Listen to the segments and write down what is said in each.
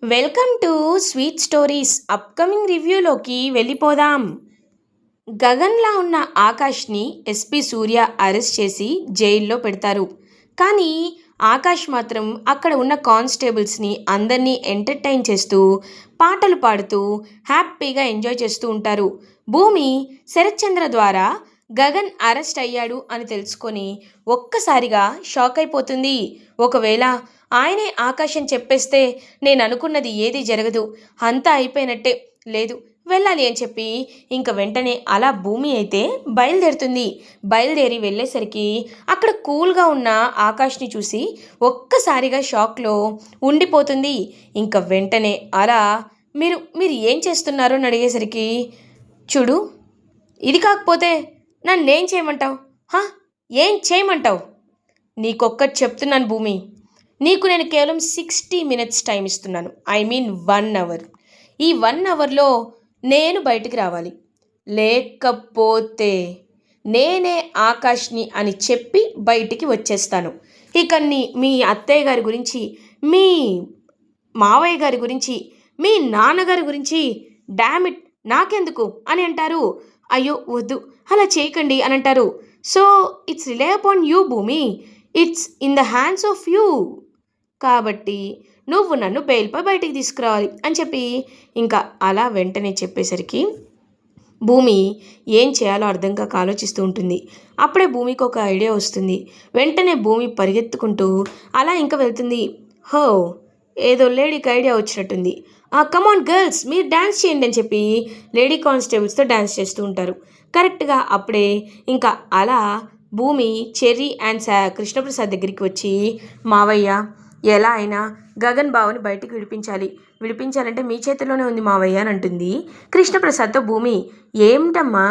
Welcome to sweet stories upcoming రివ్యూలోకి వెళ్ళిపోదాం. గగన్లా ఉన్న ఆకాష్ని ఎస్పీ సూర్య అరెస్ట్ చేసి జైల్లో పెడతారు. కానీ ఆకాష్ మాత్రం అక్కడ ఉన్న కానిస్టేబుల్స్ని అందరినీ ఎంటర్టైన్ చేస్తూ పాటలు పాడుతూ హ్యాపీగా ఎంజాయ్ చేస్తూ ఉంటారు. భూమి శరత్చంద్ర ద్వారా గగన్ అరెస్ట్ అయ్యాడు అని తెలుసుకొని ఒక్కసారిగా షాక్ అయిపోతుంది. ఒకవేళ ఆయనే ఆకాశం చెప్పేస్తే నేను అనుకున్నది ఏది జరగదు, అంతా అయిపోయినట్టే, లేదు వెళ్ళాలి అని చెప్పి ఇంక వెంటనే అలా భూమి అయితే బయలుదేరుతుంది. బయలుదేరి వెళ్ళేసరికి అక్కడ కూల్గా ఉన్న ఆకాష్ని చూసి ఒక్కసారిగా షాక్లో ఉండిపోతుంది. ఇంక వెంటనే అలా మీరు మీరు ఏం చేస్తున్నారో అని అడిగేసరికి, చూడు, ఇది కాకపోతే నన్నేం చేయమంటావు? ఏం చేయమంటావు? నీకొక్కటి చెప్తున్నాను భూమి, నీకు నేను కేవలం 60 మినిట్స్ టైం ఇస్తున్నాను. I mean 1 hour. ఈ 1 అవర్లో నేను బయటికి రావాలి, లేకపోతే నేనే ఆకాష్ని అని చెప్పి బయటికి వచ్చేస్తాను. ఇక మీ అత్తయ్య గారి గురించి, మీ మావయ్య గారి గురించి, మీ నాన్నగారి గురించి డామిట్ నాకెందుకు అని అంటారు. అయ్యో వద్దు, అలా చేయకండి అని అంటారు. So it's rely upon you Bhumi, it's in the hands of you. కాబట్టి నువ్వు నన్ను బెయిల్పై బయటికి తీసుకురావాలి అని చెప్పి ఇంకా అలా వెంటనే చెప్పేసరికి భూమి ఏం చేయాలో అర్థం కాక ఆలోచిస్తూ ఉంటుంది. అప్పుడే భూమికి ఒక ఐడియా వస్తుంది. వెంటనే భూమి పరిగెత్తుకుంటూ అలా ఇంకా వెళ్తుంది. హో, ఏదో లేడీకి ఐడియా వచ్చినట్టుంది. కమాన్ గర్ల్స్, మీరు డ్యాన్స్ చేయండి అని చెప్పి లేడీ కానిస్టేబుల్స్తో డ్యాన్స్ చేస్తూ ఉంటారు. కరెక్ట్గా అప్పుడే ఇంకా అలా భూమి చెర్రీ అండ్ కృష్ణప్రసాద్ దగ్గరికి వచ్చి, మావయ్య, ఎలా అయినా గగన్ బావని బయటికి విడిపించాలంటే మీ చేతిలోనే ఉంది మావయ్య అని అంటుంది. కృష్ణప్రసాద్తో భూమి, ఏమిటమ్మా,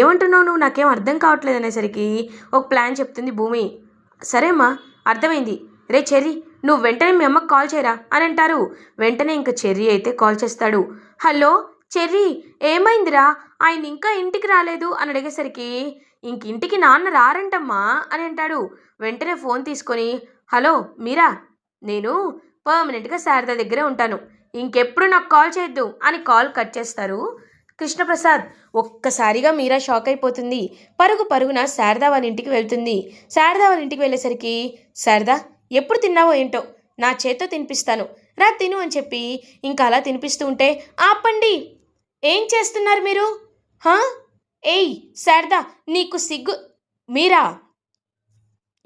ఏమంటున్నావు నువ్వు, నాకేం అర్థం కావట్లేదు అనేసరికి ఒక ప్లాన్ చెప్తుంది భూమి. సరే అమ్మా, అర్థమైంది. రే చెర్రీ, నువ్వు వెంటనే మీ అమ్మకి కాల్ చేయరా అని అంటారు. వెంటనే ఇంకా చెర్రీ అయితే కాల్ చేస్తాడు. హలో చెర్రీ, ఏమైందిరా, ఆయన ఇంకా ఇంటికి రాలేదు అని అడిగేసరికి, ఇంటికి నాన్న రారంటమ్మా అని అంటాడు. వెంటనే ఫోన్ తీసుకొని, హలో మీరా, నేను పర్మనెంట్గా శారద దగ్గరే ఉంటాను, ఇంకెప్పుడు నాకు కాల్ చేయొద్దు అని కాల్ కట్ చేస్తారు. కృష్ణప్రసాద్ ఒక్కసారిగా మీరా షాక్ అయిపోతుంది. పరుగున శారదా వాళ్ళ ఇంటికి వెళ్తుంది. శారదా వాళ్ళ ఇంటికి వెళ్ళేసరికి, శారదా ఎప్పుడు తిన్నావో ఏంటో, నా చేత్తో తినిపిస్తాను, రా తిను అని చెప్పి ఇంకా అలా తినిపిస్తూ ఉంటే, ఆపండి, ఏం చేస్తున్నారు మీరు? ఏయ్ శారదా, నీకు సిగ్గు? మీరా,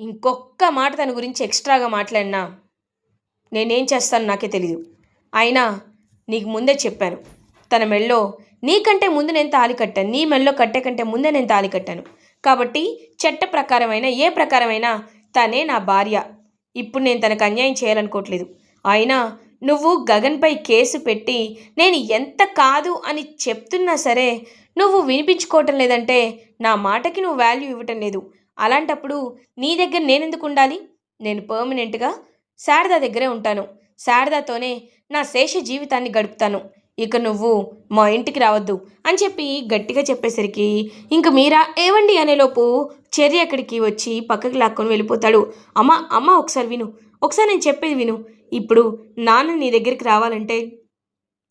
ఇంకొక్క మాట తన గురించి ఎక్స్ట్రాగా మాట్లాడినా నేనేం చేస్తాను నాకే తెలీదు. అయినా నీకు ముందే చెప్పాను, తన మెళ్ళో నీకంటే ముందు నేను తాళి కట్టాను, నీ మెళ్ళో కట్టే కంటే ముందే నేను తాళి కట్టాను. కాబట్టి చట్ట ప్రకారమైన ఏ ప్రకారమైనా తనే నా భార్య. ఇప్పుడు నేను తనకు అన్యాయం చేయాలనుకోవట్లేదు. అయినా నువ్వు గగన్పై కేసు పెట్టి నేను ఎంత కాదు అని చెప్తున్నా సరే నువ్వు వినిపించుకోవటం లేదంటే నా మాటకి నువ్వు వాల్యూ ఇవ్వటం లేదు. అలాంటప్పుడు నీ దగ్గర నేనెందుకు ఉండాలి? నేను పర్మనెంట్గా శారదా దగ్గరే ఉంటాను, శారదాతోనే నా శేష జీవితాన్ని గడుపుతాను. ఇక నువ్వు మా ఇంటికి రావద్దు అని చెప్పి గట్టిగా చెప్పేసరికి ఇంక మీరా ఏవండి అనేలోపు చెర్రీ అక్కడికి వచ్చి పక్కకి లాక్కొని వెళ్ళిపోతాడు. అమ్మ ఒకసారి విను, ఒకసారి నేను చెప్పేది విను. ఇప్పుడు నాన్న నీ దగ్గరికి రావాలంటే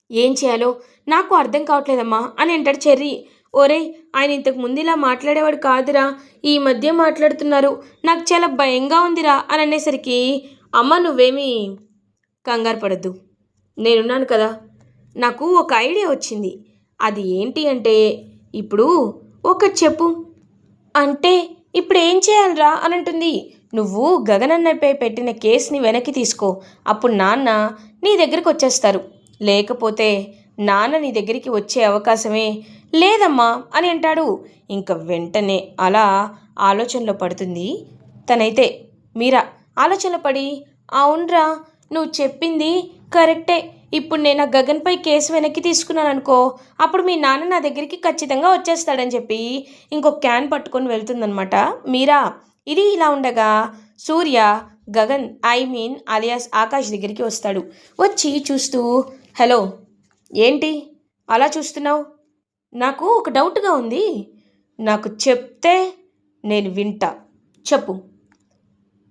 ఏం చేయాలో నాకు అర్థం కావట్లేదమ్మా అని అంటాడు చెర్రీ. ఓరేయ్, ఆయన ఇంతకు ముందు ఇలా మాట్లాడేవాడు కాదురా, ఈ మధ్య మాట్లాడుతున్నారు, నాకు చాలా భయంగా ఉందిరా అని అనేసరికి, అమ్మ నువ్వేమీ కంగారు పడద్దు, నేనున్నాను కదా. నాకు ఒక ఐడియా వచ్చింది. అది ఏంటి అంటే, ఇప్పుడు ఒకటి చెప్పు. అంటే ఇప్పుడు ఏం చేయాలరా అని అంటుంది. నువ్వు గగనన్నపై పెట్టిన కేసుని వెనక్కి తీసుకో, అప్పుడు నాన్న నీ దగ్గరికి వచ్చేస్తారు. లేకపోతే నాన్న నీ దగ్గరికి వచ్చే అవకాశమే లేదమ్మా అని అంటాడు. ఇంక వెంటనే అలా ఆలోచనలో పడుతుంది తనైతే. మీరా ఆలోచనలో పడి, అవునరా, నువ్వు చెప్పింది కరెక్టే, ఇప్పుడు నేను ఆ గగన్పై కేసు వెనక్కి తీసుకున్నాను అనుకో, అప్పుడు మీ నాన్న నా దగ్గరికి ఖచ్చితంగా వచ్చేస్తాడని చెప్పి ఇంకొక క్యాన్ పట్టుకొని వెళ్తుందనమాట మీరా. ఇది ఇలా ఉండగా సూర్య గగన్ అలియాస్ ఆకాష్ దగ్గరికి వస్తాడు. వచ్చి చూస్తూ, హలో, ఏంటి అలా చూస్తున్నావు? నాకు ఒక డౌట్గా ఉంది, నాకు చెప్తే నేను వింటా, చెప్పు.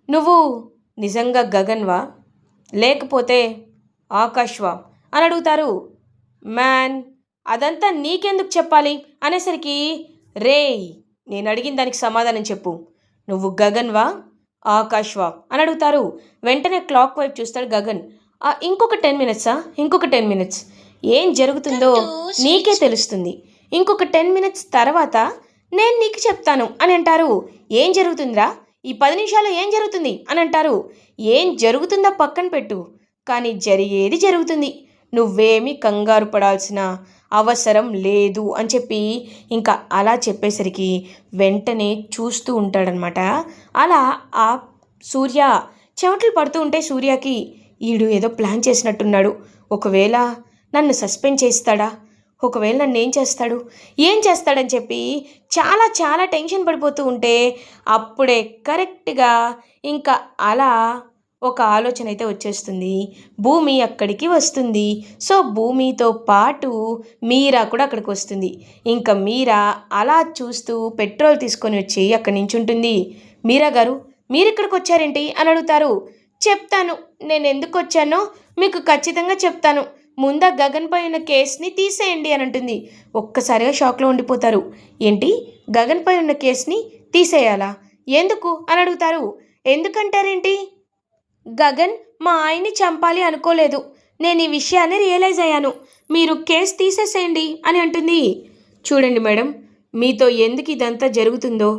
నువ్వు నిజంగా గగన్వా, లేకపోతే ఆకాష్వా అని అడుగుతారు. మ్యాన్, అదంతా నీకెందుకు చెప్పాలి అనేసరికి, రేయ్, నేను అడిగిన దానికి సమాధానం చెప్పు. నువ్వు గగన్వా ఆకాష్వా అని అడుగుతారు. వెంటనే క్లాక్ వైపు చూస్తాడు గగన్. ఇంకొక 10 మినిట్సా? ఇంకొక 10 మినిట్స్. ఏం జరుగుతుందో నీకే తెలుస్తుంది. ఇంకొక 10 మినిట్స్ తర్వాత నేను నీకు చెప్తాను అని అంటారు. ఏం జరుగుతుందిరా? ఈ 10 నిమిషాలు ఏం జరుగుతుంది అని అంటారు. ఏం జరుగుతుందో పక్కన పెట్టు, కానీ జరిగేది జరుగుతుంది. నువ్వేమీ కంగారు పడాల్సిన అవసరం లేదు అని చెప్పి ఇంకా అలా చెప్పేసరికి వెంటనే చూస్తూ ఉంటాడనమాట. అలా ఆ సూర్య చెమటలు పడుతూ ఉంటే సూర్యకి, ఈడు ఏదో ప్లాన్ చేసినట్టున్నాడు. ఒకవేళ నన్ను సస్పెండ్ చేస్తాడా? ఒకవేళ నన్ను ఏం చేస్తాడని చెప్పి చాలా చాలా టెన్షన్ పడిపోతూ ఉంటే అప్పుడే కరెక్ట్గా ఇంకా అలా ఒక ఆలోచన అయితే వచ్చేస్తుంది. భూమి అక్కడికి వస్తుంది. సో భూమితో పాటు మీరా కూడా అక్కడికి వస్తుంది. ఇంకా మీరా అలా చూస్తూ పెట్రోల్ తీసుకొని వచ్చి అక్కడి నుంచి ఉంటుంది. మీరా గారు, మీరు ఇక్కడికి వచ్చారేంటి అని అడుగుతారు. చెప్తాను, నేను ఎందుకు వచ్చానో మీకు ఖచ్చితంగా చెప్తాను. ముందా గగన్ పై ఉన్న కేసుని తీసేయండి అని అంటుంది. ఒక్కసారిగా షాక్లో ఉండిపోతారు. ఏంటి, గగన్ పై ఉన్న కేసుని తీసేయాలా? ఎందుకు అని అడుగుతారు. ఎందుకంటారేంటి? గగన్ మా ఆయన్ని చంపాలి అనుకోలేదు. నేను ఈ విషయాన్ని రియలైజ్ అయ్యాను. మీరు కేసు తీసేసేయండి అని అంటుంది. చూడండి మేడం, మీతో ఎందుకు ఇదంతా జరుగుతుందో,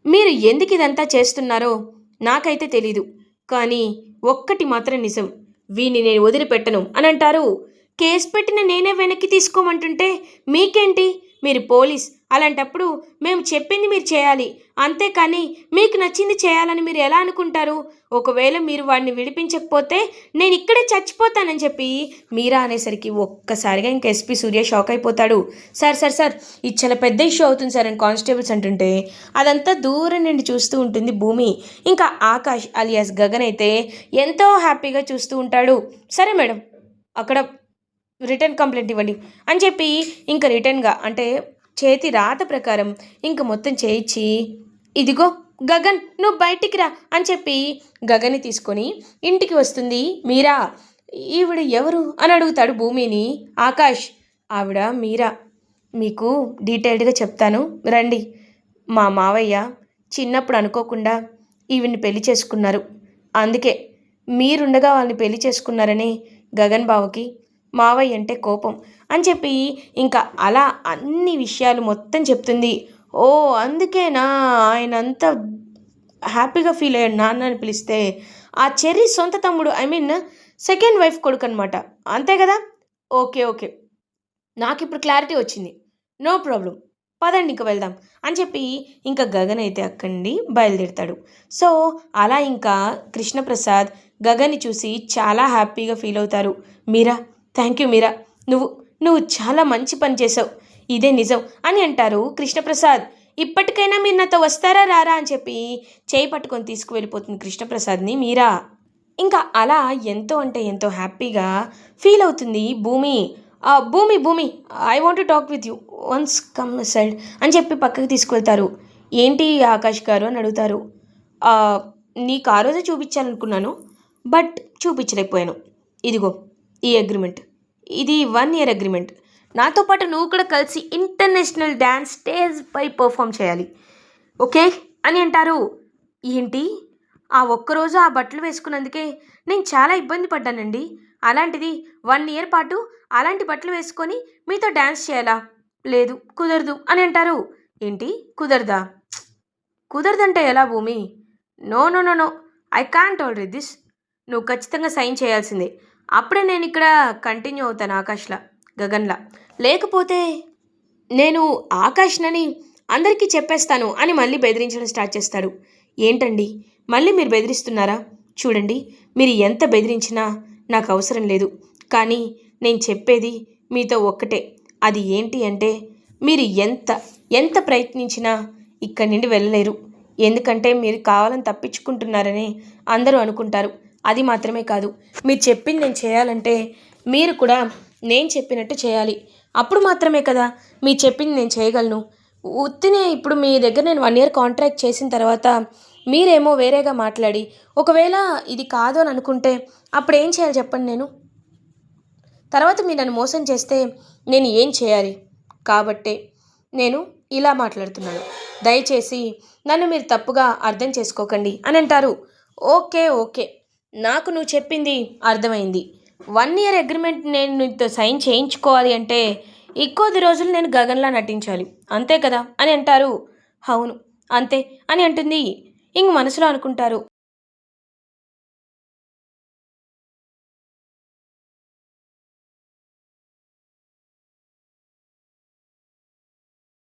మీరు ఎందుకు ఇదంతా చేస్తున్నారో నాకైతే తెలీదు. కానీ ఒక్కటి మాత్రం నిజం, వీణ్ణి నేను వదిలిపెట్టను అని అంటారు. కేసు పెట్టిన నేనే వెనక్కి తీసుకోమంటుంటే మీకేంటి? మీరు పోలీస్, అలాంటప్పుడు మేము చెప్పింది మీరు చేయాలి, అంతేకాని మీకు నచ్చింది చేయాలని మీరు ఎలా అనుకుంటారు? ఒకవేళ మీరు వాడిని విడిపించకపోతే నేను ఇక్కడే చచ్చిపోతానని చెప్పి మీరా అనేసరికి ఒక్కసారిగా ఇంక ఎస్పీ సూర్య షాక్ అయిపోతాడు. సార్ ఇది చాలా పెద్ద ఇష్యూ అవుతుంది సార్ అని కానిస్టేబుల్స్ అంటుంటే అదంతా దూరం నుండి చూస్తూ ఉంటుంది భూమి. ఇంకా ఆకాష్ అలియాస్ గగన్ అయితే ఎంతో హ్యాపీగా చూస్తూ ఉంటాడు. సరే మేడం, అక్కడ రిటర్న్ కంప్లైంట్ ఇవ్వండి అని చెప్పి ఇంకా రిటర్న్గా అంటే చేతి రాత ప్రకారం ఇంక మొత్తం చేయించి, ఇదిగో గగన్, నువ్వు బయటికి రా అని చెప్పి గగన్ని తీసుకొని ఇంటికి వస్తుంది మీరా. ఈవిడ ఎవరు అని అడుగుతాడు భూమిని ఆకాష్. ఆవిడ మీరా, మీకు డీటెయిల్డ్గా చెప్తాను రండి. మా మావయ్య చిన్నప్పుడు అనుకోకుండా ఈవిడ్ని పెళ్లి చేసుకున్నారు. అందుకే మీరుండగా వాళ్ళని పెళ్లి చేసుకున్నారని గగన్ బావకి మావయ్య అంటే కోపం అని చెప్పి ఇంకా అలా అన్ని విషయాలు మొత్తం చెప్తుంది. ఓ అందుకేనా ఆయన అంతా హ్యాపీగా ఫీల్ అయ్యాడు నాన్న అని పిలిస్తే? ఆ చెర్రీ సొంత తమ్ముడు, ఐ మీన్ సెకండ్ వైఫ్ కొడుకు అనమాట, అంతే కదా? ఓకే, నాకు ఇప్పుడు క్లారిటీ వచ్చింది. నో ప్రాబ్లం, పదండి ఇంకా వెళ్దాం అని చెప్పి ఇంకా గగన్ అయితే అక్కడి నుండి బయలుదేరుతాడు. సో అలా ఇంకా కృష్ణప్రసాద్ గగన్ని చూసి చాలా హ్యాపీగా ఫీల్ అవుతారు. మీరా, థ్యాంక్ యూ మీరా, నువ్వు చాలా మంచి పని చేసావు, ఇదే నిజం అని అంటారు కృష్ణప్రసాద్. ఇప్పటికైనా మీరు నాతో వస్తారా రారా అని చెప్పి చేయి పట్టుకొని తీసుకువెళ్ళిపోతుంది కృష్ణప్రసాద్ని మీరా. ఇంకా అలా ఎంతో అంటే ఎంతో హ్యాపీగా ఫీల్ అవుతుంది భూమి. భూమి, I want to talk with you once, come side అని చెప్పి పక్కకి తీసుకువెళ్తారు. ఏంటి ఆకాష్ గారు అని అడుగుతారు. నీకు ఆ రోజే చూపించాలనుకున్నాను, బట్ చూపించలేకపోయాను. ఇదిగో ఈ అగ్రిమెంట్, ఇది 1 year అగ్రిమెంట్. నాతో పాటు నువ్వు కూడా కలిసి ఇంటర్నేషనల్ డ్యాన్స్ స్టేజ్ పై పర్ఫామ్ చేయాలి, ఓకే అని అంటారు. ఏంటి, ఆ ఒక్కరోజు ఆ బట్టలు వేసుకున్నందుకే నేను చాలా ఇబ్బంది పడ్డానండి. అలాంటిది 1 year పాటు అలాంటి బట్టలు వేసుకొని మీతో డ్యాన్స్ చేయాలా? లేదు, కుదరదు అని అంటారు. ఏంటి కుదరదా? కుదరదంటే ఎలా Bhumi? No, I can't tolerate this. నువ్వు ఖచ్చితంగా సైన్ చేయాల్సిందే. అప్పుడే నేను ఇక్కడ కంటిన్యూ అవుతాను ఆకాష్లా, గగన్లా. లేకపోతే నేను ఆకాష్నని అందరికీ చెప్పేస్తాను అని మళ్ళీ బెదిరించడం స్టార్ట్ చేస్తాడు. ఏంటండి, మళ్ళీ మీరు బెదిరిస్తున్నారా? చూడండి, మీరు ఎంత బెదిరించినా నాకు అవసరం లేదు. కానీ నేను చెప్పేది మీతో ఒక్కటే. అది ఏంటి అంటే, మీరు ఎంత ప్రయత్నించినా ఇక్కడి నుండి వెళ్ళలేరు. ఎందుకంటే మీరు కావాలని తప్పించుకుంటున్నారని అందరూ అనుకుంటారు. అది మాత్రమే కాదు, మీరు చెప్పింది నేను చేయాలంటే మీరు కూడా నేను చెప్పినట్టు చేయాలి. అప్పుడు మాత్రమే కదా మీరు చెప్పింది నేను చేయగలను. ఉత్తినే ఇప్పుడు మీ దగ్గర నేను 1 year కాంట్రాక్ట్ చేసిన తర్వాత మీరేమో వేరేగా మాట్లాడి ఒకవేళ ఇది కాదు అని అనుకుంటే అప్పుడు ఏం చేయాలి చెప్పండి నేను? తర్వాత మీరు నన్ను మోసం చేస్తే నేను ఏం చేయాలి? కాబట్టే నేను ఇలా మాట్లాడుతున్నాను. దయచేసి నన్ను మీరు తప్పుగా అర్థం చేసుకోకండి అని అంటారు. ఓకే, ఓకే, నాకు నువ్వు చెప్పింది అర్థమైంది. 1 ఇయర్ అగ్రిమెంట్ నేను నీతో సైన్ చేయించుకోవాలి అంటే ఇంకొద్ది రోజులు నేను గగన్‌లా నటించాలి. అంతే కదా అని అంటారు. అవును, అంతే అని అంటుంది. ఇంక మనసులో అనుకుంటారు.